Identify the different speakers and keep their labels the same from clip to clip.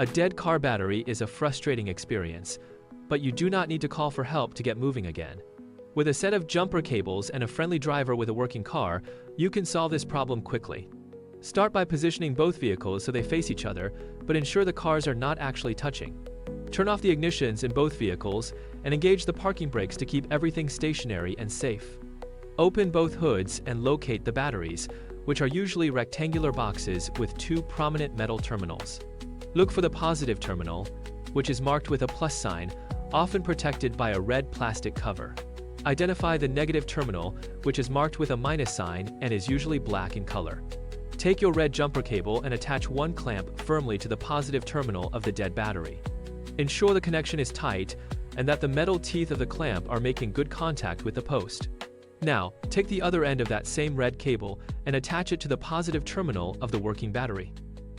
Speaker 1: A dead car battery is a frustrating experience, but you do not need to call for help to get moving again. With a set of jumper cables and a friendly driver with a working car, you can solve this problem quickly. Start by positioning both vehicles so they face each other, but ensure the cars are not actually touching. Turn off the ignitions in both vehicles and engage the parking brakes to keep everything stationary and safe. Open both hoods and locate the batteries, which are usually rectangular boxes with two prominent metal terminals. Look for the positive terminal, which is marked with a plus sign, often protected by a red plastic cover. Identify the negative terminal, which is marked with a minus sign and is usually black in color. Take your red jumper cable and attach one clamp firmly to the positive terminal of the dead battery. Ensure the connection is tight and that the metal teeth of the clamp are making good contact with the post. Now, take the other end of that same red cable and attach it to the positive terminal of the working battery.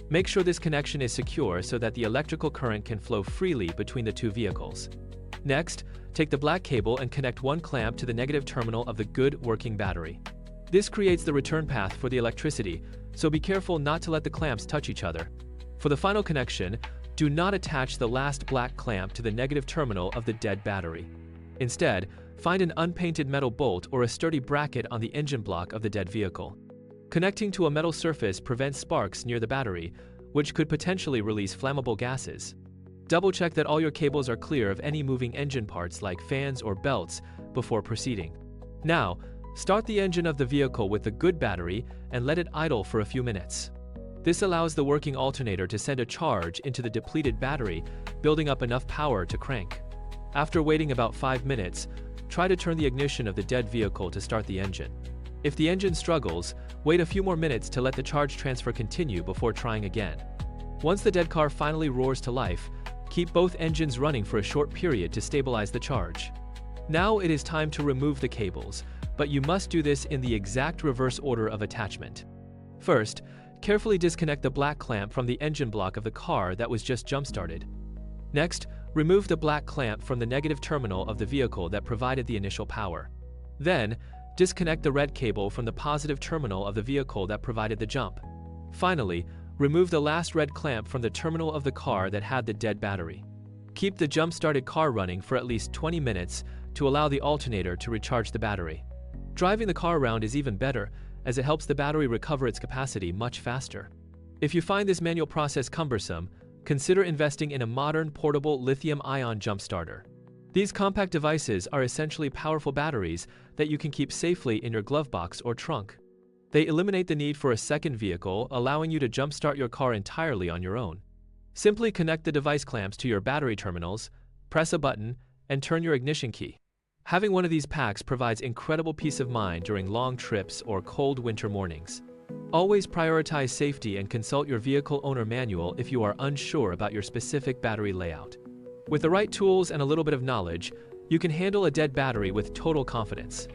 Speaker 1: Make sure this connection is secure so that the electrical current can flow freely between the two vehicles. Next, take the black cable and connect one clamp to the negative terminal of the good working battery. This creates the return path for the electricity, so be careful not to let the clamps touch each other. For the final connection, do not attach the last black clamp to the negative terminal of the dead battery. Instead, find an unpainted metal bolt or a sturdy bracket on the engine block of the dead vehicle. Connecting to a metal surface prevents sparks near the battery, which could potentially release flammable gases. Double-check that all your cables are clear of any moving engine parts like fans or belts before proceeding. Now, start the engine of the vehicle with the good battery and let it idle for a few minutes. This allows the working alternator to send a charge into the depleted battery, building up enough power to crank. After waiting about 5 minutes, try to turn the ignition of the dead vehicle to start the engine. If the engine struggles, wait a few more minutes to let the charge transfer continue before trying again. Once the dead car finally roars to life, keep both engines running for a short period to stabilize the charge. Now it is time to remove the cables, but you must do this in the exact reverse order of attachment. First, carefully disconnect the black clamp from the engine block of the car that was just jump-started. Next, remove the black clamp from the negative terminal of the vehicle that provided the initial power. Then, disconnect the red cable from the positive terminal of the vehicle that provided the jump. Finally, remove the last red clamp from the terminal of the car that had the dead battery. Keep the jump-started car running for at least 20 minutes to allow the alternator to recharge the battery. Driving the car around is even better, as it helps the battery recover its capacity much faster. If you find this manual process cumbersome, consider investing in a modern portable lithium-ion jump starter. These compact devices are essentially powerful batteries that you can keep safely in your glove box or trunk. They eliminate the need for a second vehicle, allowing you to jumpstart your car entirely on your own. Simply connect the device clamps to your battery terminals, press a button, and turn your ignition key. Having one of these packs provides incredible peace of mind during long trips or cold winter mornings. Always prioritize safety and consult your vehicle owner manual if you are unsure about your specific battery layout. With the right tools and a little bit of knowledge, you can handle a dead battery with total confidence.